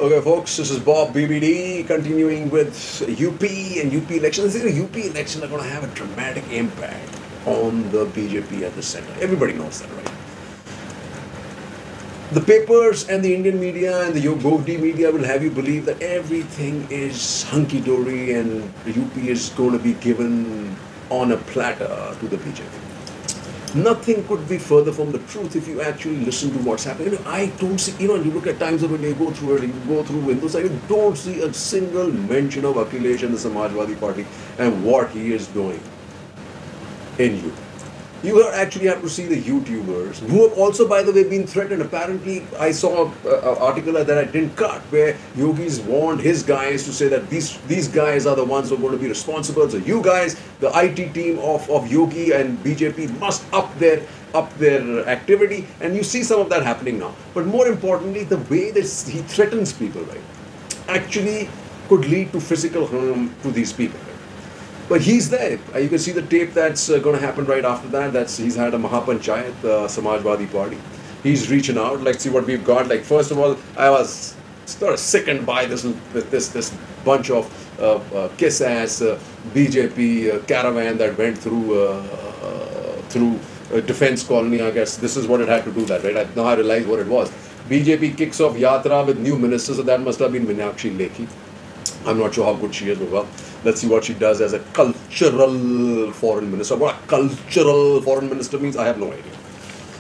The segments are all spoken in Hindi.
Okay, folks, this is Bob BBD continuing with UP and UP elections. The UP elections are going to have a dramatic impact on the BJP at the center. Everybody knows that, right? The papers and the Indian media and the Yogodi media will have you believe that everything is hunky-dory and UP is going to be given on a platter to the BJP. Nothing could be further from the truth if you actually listen to what's happening. I don't see, you look at times when you go through it, you go through Windows, you don't see a single mention of Akhilesh and the Samajwadi Party and what he is doing in UP. You actually have to see the YouTubers who have also, by the way, been threatened. Apparently, I saw an article that I didn't cut where Yogi's warned his guys to say that these guys are the ones who are going to be responsible. So you guys, the IT team of Yogi and BJP must up their activity, and you see some of that happening now. But more importantly, the way that he threatens people, right, actually could lead to physical harm to these people. But he's there. You can see the tape that's going to happen right after that. He's had a Mahapanchayat, Samajwadi Party. He's reaching out. Let's see what we've got. Like, first of all, I was sort of sickened by this bunch of kiss-ass BJP caravan that went through Defense Colony. I guess this is what it had to do that, right? Now I realize what it was. BJP kicks off Yatra with new ministers, so that must have been Meenakshi Lekhi. I'm not sure how good she is, but well, let's see what she does as a cultural foreign minister. What a cultural foreign minister means, I have no idea.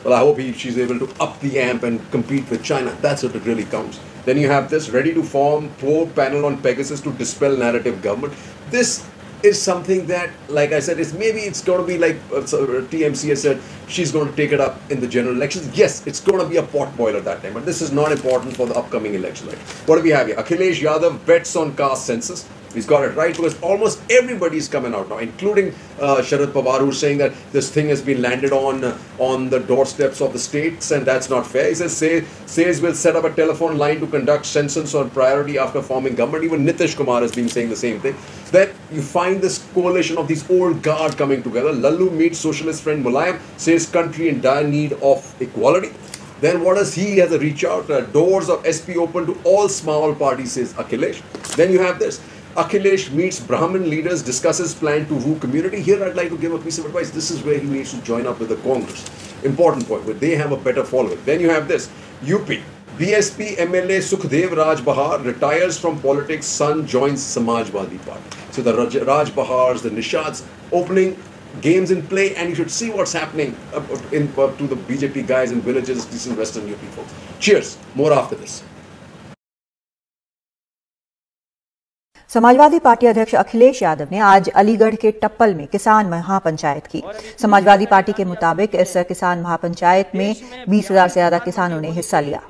Well, I hope she's able to up the amp and compete with China. That's what it really counts. Then you have this ready to form probe panel on Pegasus to dispel narrative government. This is something that, like I said, maybe it's going to be like TMC has said, she's going to take it up in the general elections. Yes, it's going to be a pot boiler that time, but this is not important for the upcoming election. Right? What do we have here? Akhilesh Yadav bets on caste census. He's got it right because almost everybody's coming out now, including Sharad Pawar, who's saying that this thing has been landed on the doorsteps of the states and that's not fair. He says we'll set up a telephone line to conduct census on priority after forming government. Even Nitish Kumar has been saying the same thing. That you find this coalition of these old guard coming together. Lallu meets socialist friend Mulayam, says country in dire need of equality. Then what does he as a reach out? Doors of SP open to all small parties, says Akhilesh. Then you have this. Akhilesh meets Brahmin leaders, discusses plan to woo community. Here I'd like to give a piece of advice. This is where he needs to join up with the Congress. Important point, where they have a better following. Then you have this. UP. BSP MLA Sukhdev Raj Bahar retires from politics. Son joins Samajwadi Party. So the Raj Bahars, the Nishads, opening games in play, and you should see what's happening to the BJP guys in villages, decent Western UP folks. Cheers. More after this. Samajwadi party अध्यक्ष अखिलेश यादव ने आज अलीगढ़ के टप्पल में किसान महापंचायत की। समाजवादी पार्टी के मुताबिक इस किसान महापंचायत में 20,000 से ज्यादा किसानों ने हिस्सा लिया।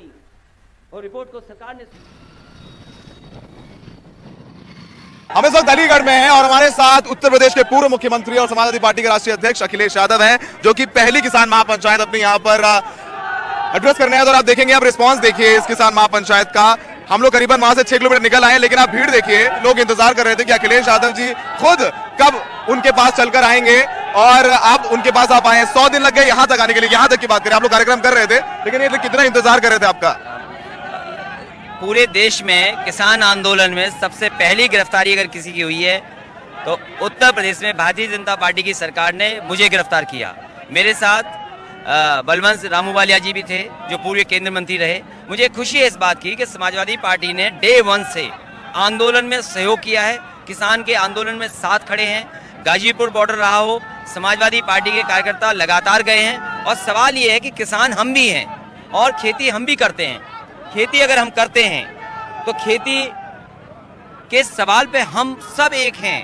हम इस वक्त अलीगढ़ में हैं और हमारे साथ उत्तर प्रदेश के पूर्व मुख्यमंत्री और समाजवादी पार्टी के राष्ट्रीय अध्यक्ष अखिलेश यादव हैं, जो कि पहली किसान महापंचायत अपनी यहाँ पर एड्रेस करने आए। और आप देखेंगे, आप रिस्पांस देखिए इस किसान महापंचायत का। हम लोग करीबन वहां से 6 किलोमीटर निकल आए, लेकिन आप भीड़ देखिए। लोग इंतजार कर रहे थे कि अखिलेश यादव जी खुद कब उनके पास चलकर आएंगे, और आप उनके पास आप आए। 100 दिन लग गए यहाँ तक आने के लिए। यहाँ तक की बात करें, आप लोग कार्यक्रम कर रहे थे, लेकिन ये कितना इंतजार कर रहे थे आपका? पूरे देश में किसान आंदोलन में सबसे पहली गिरफ्तारी अगर किसी की हुई है तो उत्तर प्रदेश में भारतीय जनता पार्टी की सरकार ने मुझे गिरफ्तार किया। मेरे साथ बलवंत रामूवालिया जी भी थे, जो पूर्व केंद्रीय मंत्री रहे। मुझे खुशी है इस बात की कि समाजवादी पार्टी ने डे 1 से आंदोलन में सहयोग किया है, किसान के आंदोलन में साथ खड़े हैं। गाजीपुर बॉर्डर रहा हो, समाजवादी पार्टी के कार्यकर्ता लगातार गए हैं। और सवाल ये है कि किसान हम भी हैं और खेती हम भी करते हैं। खेती अगर हम करते हैं तो खेती के सवाल पे हम सब एक हैं।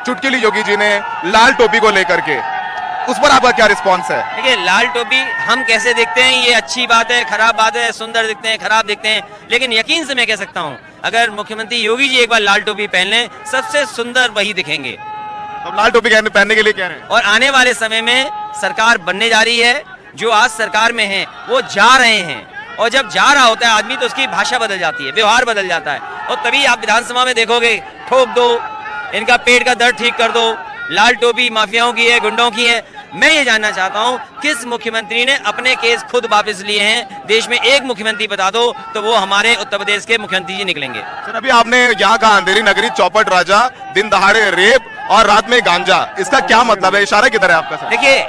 चुटकुली योगी जी ने लाल टोपी को लेकर के, उस पर आपका क्या रिस्पांस है? देखिए, लाल टोपी हम कैसे देखते हैं, ये अच्छी बात है, खराब बात है, सुंदर दिखते हैं, खराब दिखते हैं, लेकिन यकीन से मैं कह सकता हूं, अगर मुख्यमंत्री योगी जी एक बार लाल टोपी पहन लें, सबसे सुंदर वही दिखेंगे। अब लाल टोपी पहनने के लिए कह रहे हैं। और आने वाले समय में सरकार बनने जा रही है। जो आज सरकार में है वो जा रहे हैं, और जब जा रहा होता है आदमी तो उसकी भाषा बदल जाती है, व्यवहार बदल जाता है। और तभी आप विधानसभा में देखोगे, ठोक दो, इनका पेट का दर्द ठीक कर दो, लाल टोपी माफियाओं की है, गुंडों की है। मैं ये जानना चाहता हूँ किस मुख्यमंत्री ने अपने केस खुद वापस लिए हैं। देश में एक मुख्यमंत्री बता दो तो वो हमारे उत्तर प्रदेश के मुख्यमंत्री जी निकलेंगे। सर, अभी आपने यहाँ कहा अंधेरी नगरी, चौपट राजा, दिन दहाड़े रेप और रात में गांजा, इसका क्या मतलब है? इशारा किधर है आपका सर? देखिए,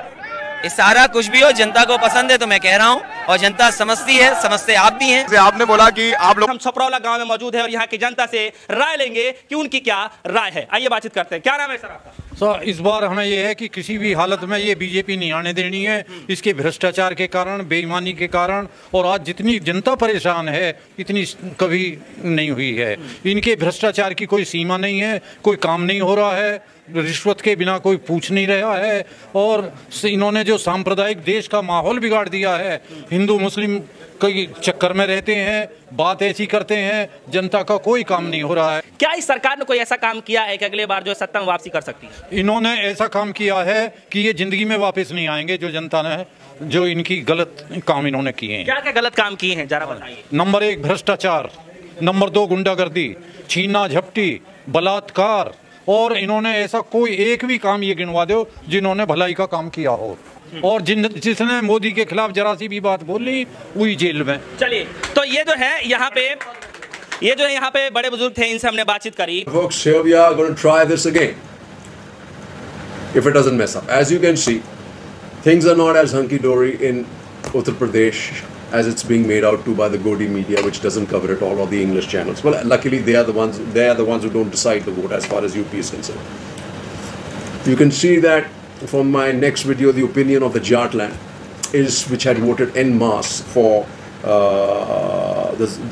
इशारा कुछ भी हो, जनता को पसंद है तो मैं कह रहा हूँ, और जनता समझती है, समझते आप भी हैं। आपने बोला कि आप लोग हम छपरौला गांव में मौजूद है और यहाँ की जनता से राय लेंगे कि उनकी क्या राय है। आइए बातचीत करते हैं। क्या नाम है सर आपका? सर, इस बार हमें यह है कि किसी भी हालत में ये बीजेपी नहीं आने देनी है। इसके भ्रष्टाचार के कारण, बेईमानी के कारण, और आज जितनी जनता परेशान है इतनी कभी नहीं हुई है। इनके भ्रष्टाचार की कोई सीमा नहीं है, कोई काम नहीं हो रहा है, रिश्वत के बिना कोई पूछ नहीं रहा है, और इन्होंने जो सांप्रदायिक देश का माहौल बिगाड़ दिया है, हिंदू मुस्लिम कई चक्कर में रहते हैं, बात ऐसी करते हैं, जनता का कोई काम नहीं हो रहा है। क्या इस सरकार ने कोई ऐसा काम किया है कि अगले बार जो सत्ता में वापसी कर सकती है? इन्होंने ऐसा काम किया है कि ये जिंदगी में वापस नहीं आएंगे। जो जनता ने, जो इनकी गलत काम इन्होंने किए हैं। क्या क्या गलत काम किए हैं जरा बताइए। नंबर 1 भ्रष्टाचार, नंबर 2 गुंडागर्दी, छीना झपटी, बलात्कार, और इन्होंने ऐसा कोई एक भी काम ये गिनवा दो जिन्होंने भलाई का काम किया हो। और जिसने मोदी के खिलाफ जरा सी भी बात बोली वही जेल में। चलिए, तो ये जो है यहाँ पे बड़े बुजुर्ग थे, इनसे हमने बातचीत करी। Folks, here we are going to try this again. If it doesn't mess up, as you can see, things are not as hunky-dory in Uttar Pradesh as it's being made out to by the Godi media, which doesn't cover it all, or the English channels. Well, luckily they are the ones who don't decide the vote as far as UP is concerned. You can see that from my next video, the opinion of the Jharkhand which had voted en masse for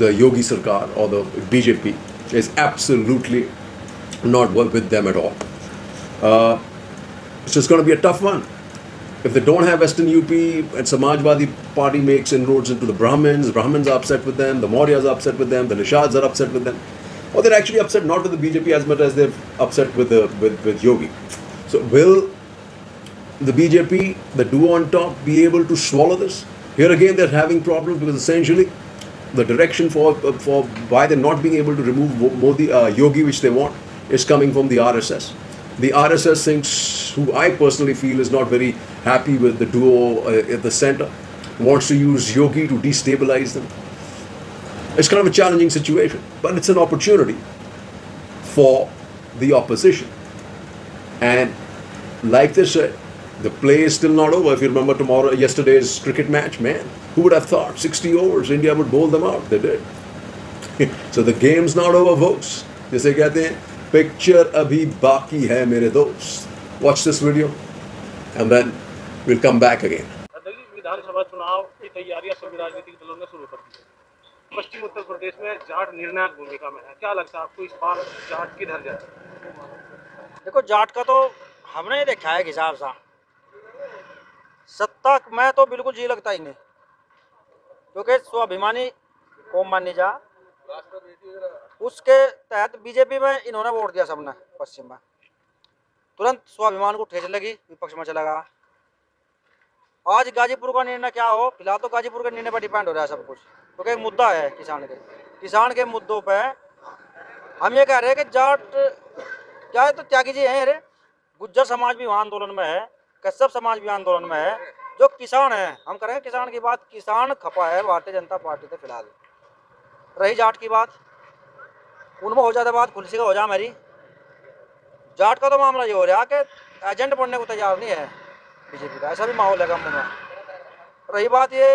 the Yogi Sarkar or the BJP, is absolutely not with them at all. It's just going to be a tough one. If they don't have Western UP and Samajwadi Party makes inroads into the Brahmins are upset with them, the Mauryas are upset with them, the Nishads are upset with them, or they're actually upset not with the BJP as much as they're upset with Yogi. So will the BJP, the duo on top, be able to swallow this? Here again they're having problems because essentially the direction for why they're not being able to remove Modi, Yogi, which they want, is coming from the RSS. The RSS thinks, who I personally feel is not very happy with the duo at the center, wants to use Yogi to destabilize them. It's kind of a challenging situation, but it's an opportunity for the opposition. And like they said, the play is still not over. If you remember yesterday's cricket match, man, who would have thought 60 overs, India would bowl them out? They did. So the game's not over, folks. जैसे कहते हैं, picture abhi baki hai mere dost. Watch this video and then we'll come back again. विधानसभा चुनाव की तैयारियां सभी राजनीतिक दलों ने शुरू कर दी है। पश्चिम उत्तर प्रदेश में जाट निर्णायक भूमिका में है। क्या लगता है आपको इस बार जाट किधर जाए? देखो, जाट का तो हमने देखा है हिसाब सा सत्ता में तो बिल्कुल जी लगता ही नहीं, क्योंकि स्वाभिमानी कौम मानी जा, उसके तहत बीजेपी में इन्होंने वोट दिया सबने। पश्चिम में तुरंत स्वाभिमान को ठेस लगी, विपक्ष में चला गया। आज गाजीपुर का निर्णय क्या हो, फिलहाल तो गाजीपुर के निर्णय पर डिपेंड हो रहा है सब कुछ, क्योंकि एक मुद्दा है किसान के मुद्दों पे हम ये कह रहे हैं कि जाट क्या है तो त्यागी जी हैं। अरे गुज्जर समाज भी वहाँ आंदोलन में है, कश्यप समाज भी आंदोलन में है। जो किसान है, हम करें किसान की बात, किसान खपा है भारतीय जनता पार्टी से। फिलहाल रही जाट की बात, उनमें हो जाता बात खुलसी का हो जा मेरी। जाट का तो मामला ये हो रहा है कि एजेंट बनने को तैयार नहीं है बीजेपी का, ऐसा भी माहौल है गाँव में। रही बात ये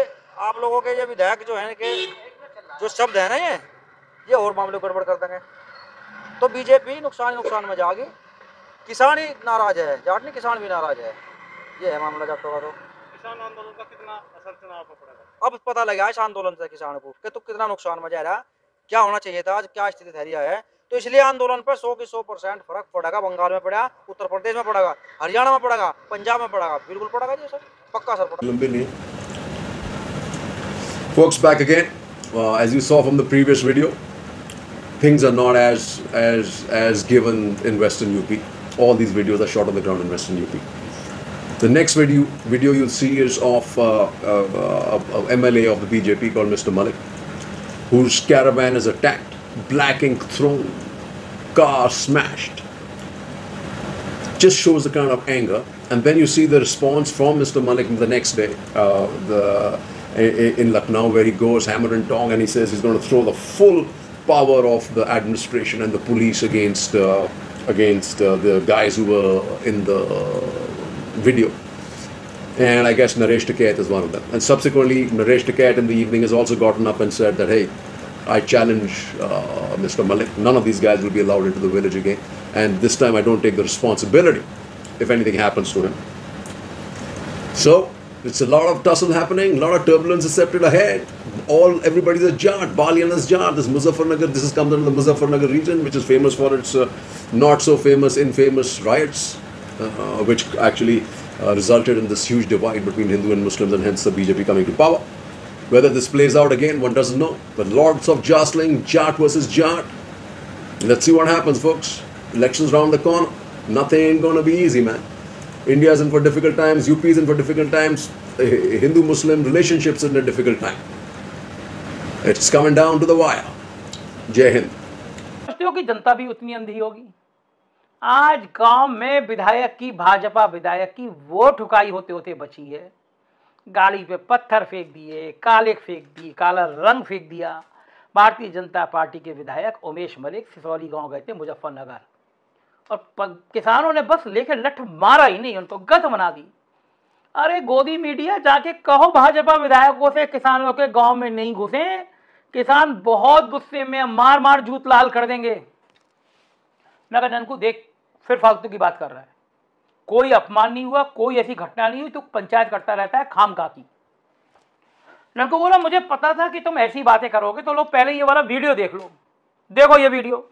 आप लोगों के ये विधायक जो है कि जो शब्द है ना, ये और मामले को गड़बड़ कर देंगे, तो बीजेपी नुकसान में जाएगी। किसान ही नाराज है, जाट नहीं, किसान भी नाराज है। ये है मामला जाटों का। तो किसान आंदोलन का कितना असर चुनाव पर पड़ेगा? अब पता लगा इस आंदोलन से किसान को कि तो कितना नुकसान में जा रहा है, क्या होना चाहिए था, आज क्या स्थिति ठहरी है। तो इसलिए आंदोलन पर 100 की 100% फर्क पड़ेगा। बंगाल में पड़ा, उत्तर प्रदेश में पड़ेगा, हरियाणा में पड़ेगा, पंजाब में पड़ेगा, बिल्कुल पड़ेगा जी सर, पक्का सर पड़ेगा। Folks, back again. As you saw from the previous video, things are not as given in Western UP. All these videos are shot on the ground in Western UP. The next video you'll see is of a MLA of the BJP called Mr. Malik, whose caravan is attacked, black ink thrown, car smashed. Just shows the kind of anger And then you see the response from Mr. Malik the next day in Lucknow, where he goes hammer and tong and he says he's going to throw the full power of the administration and the police against the guys who were in the video. And I guess Naresh Tikait is one of them. And subsequently, Naresh Tikait in the evening has also gotten up and said that, hey, I challenge Mr. Malik. None of these guys will be allowed into the village again. And this time I don't take the responsibility if anything happens to him. So, it's a lot of tussle happening, a lot of turbulence is set ahead. Everybody's a Jat, Balian is Jat. This Muzaffarnagar, this has come under the Muzaffarnagar region, which is famous for its not so famous, infamous riots, which actually resulted in this huge divide between Hindu and Muslims, and hence the BJP coming to power. Whether this plays out again, one doesn't know. But lots of jostling, Jat versus Jat. Let's see what happens, folks. Elections round the corner. Nothing ain't gonna be easy, man. India's in for difficult times, UP is in for difficult times, Hindu-Muslim relationships in a difficult time. It's coming down to the wire. Jai Hind. समझते हो कि जनता भी उतनी अंधी होगी? आज गांव में विधायक की, भाजपा विधायक की वोट उकाई होते होते बची है। गाड़ी पे पत्थर फेंक दिए, काले फेंक दिए, काला रंग फेंक दिया। भारतीय जनता पार्टी के विधायक उमेश मलिक सिसौली गांव गए थे, मुजफ्फरनगर, और किसानों ने बस लेकर लठ मारा ही नहीं, उनको गत बना दी। अरे गोदी मीडिया, जाके कहो भाजपा विधायकों से किसानों के गांव में नहीं घुसे, किसान बहुत गुस्से में मार मार जूत लाल कर देंगे। मैं कहा ननकू देख, फिर फालतू की बात कर रहा है, कोई अपमान नहीं हुआ, कोई ऐसी घटना नहीं हुई, तो पंचायत करता रहता है खामखा की। ननकू बोला मुझे पता था कि तुम ऐसी बातें करोगे, तो लो पहले ये वाला वीडियो देख लो। देखो ये वीडियो।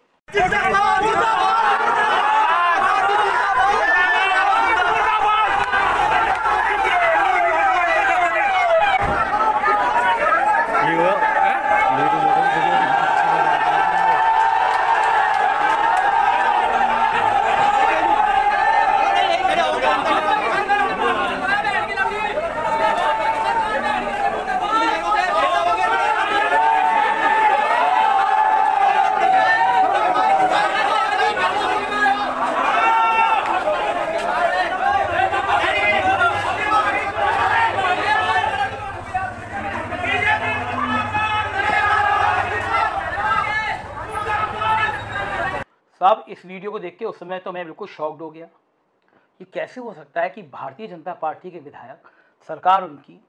साहब इस वीडियो को देख के उस समय तो मैं बिल्कुल शॉक्ड हो गया। ये कैसे हो सकता है कि भारतीय जनता पार्टी के विधायक, सरकार उनकी,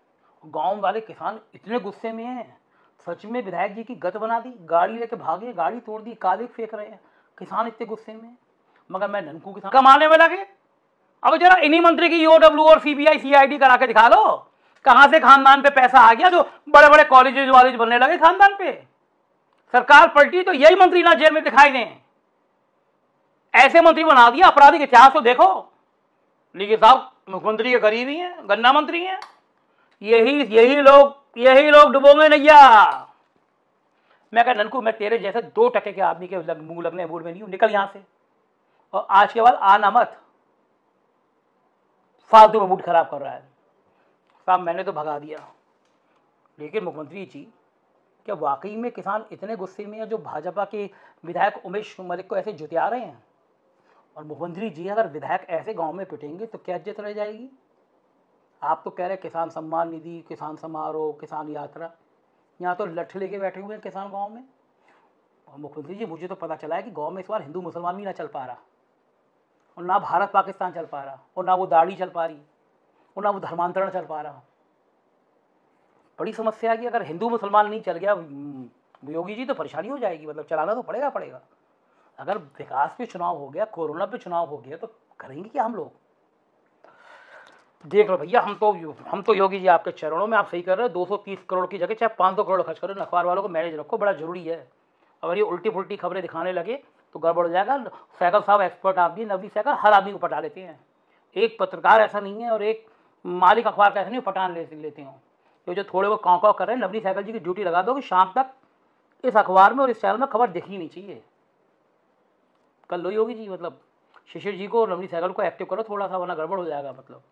गांव वाले किसान इतने गुस्से में हैं। सच में विधायक जी की गत बना दी, गाड़ी लेके भागे, गाड़ी तोड़ दी, काले फेंक रहे हैं, किसान इतने गुस्से में। मगर मैं ननकू किसान कमाने में लगे। अब जरा इन्हीं मंत्री की ईओडब्ल्यू और सीबीआई सीआईडी करा के दिखा लो, कहाँ से खानदान पे पैसा आ गया जो बड़े बड़े कॉलेजेस वालेज बनने लगे खानदान पे। सरकार पलटी तो यही मंत्री ना जेल में दिखाई दें, ऐसे मंत्री बना दिया। आपराधिक इतिहास तो देखो। लेकिन साहब मुख्यमंत्री के करीब ही हैं, गन्ना मंत्री हैं, यही लोग डुबोंगे नैया। मैं कहा ननकू, मैं तेरे जैसे 2 टके के आदमी के मुंह लगने मूड में नहीं हूं, निकल यहां से, और आज के बाद आना मत, फालतू में मूड खराब कर रहा है। साहब मैंने तो भगा दिया। लेकिन मुख्यमंत्री जी, क्या वाकई में किसान इतने गुस्से में है जो भाजपा के विधायक उमेश मलिक को ऐसे जुतिया रहे हैं? और मुख्यमंत्री जी, अगर विधायक ऐसे गांव में पिटेंगे तो क्या इज्जत रह जाएगी? आप तो कह रहे किसान सम्मान निधि, किसान समारोह, किसान यात्रा, यहाँ तो लठ लेके बैठे हुए हैं किसान गांव में। और मुख्यमंत्री जी, मुझे तो पता चला है कि गांव में इस बार हिंदू मुसलमान भी ना चल पा रहा, और ना भारत पाकिस्तान चल पा रहा, और ना वो दाढ़ी चल पा रही, और ना वो धर्मांतरण चल पा रहा। बड़ी समस्या है कि अगर हिंदू मुसलमान नहीं चल गया योगी जी, तो परेशानी हो जाएगी। मतलब चलाना तो पड़ेगा। अगर विकास पे चुनाव हो गया, कोरोना पे चुनाव हो गया, तो करेंगे क्या हम लोग? देख लो भैया, हम तो योगी जी आपके चरणों में। आप सही कर रहे हो, 230 करोड़ की जगह चाहे 500 करोड़ खर्च करो, अखबार वालों को मैनेज रखो, बड़ा जरूरी है। अगर ये उल्टी पुल्टी खबरें दिखाने लगे तो गड़बड़ हो जाएगा। सहगल साहब एक्सपर्ट आदमी, नवनीत सहगल हर आदमी को पटा लेते हैं। एक पत्रकार ऐसा नहीं है और एक मालिक अखबार का ऐसा नहीं पटान लेते हो। तो जो थोड़े वो काँव कर रहे हैं, नवनीत सहगल जी की ड्यूटी लगा दो कि शाम तक इस अखबार में और इस चैनल में खबर दिखनी नहीं चाहिए। कर लो योगी जी, मतलब शिशिर जी को और नवनीत सहगल को एक्टिव करो थोड़ा सा, वरना गड़बड़ हो जाएगा। मतलब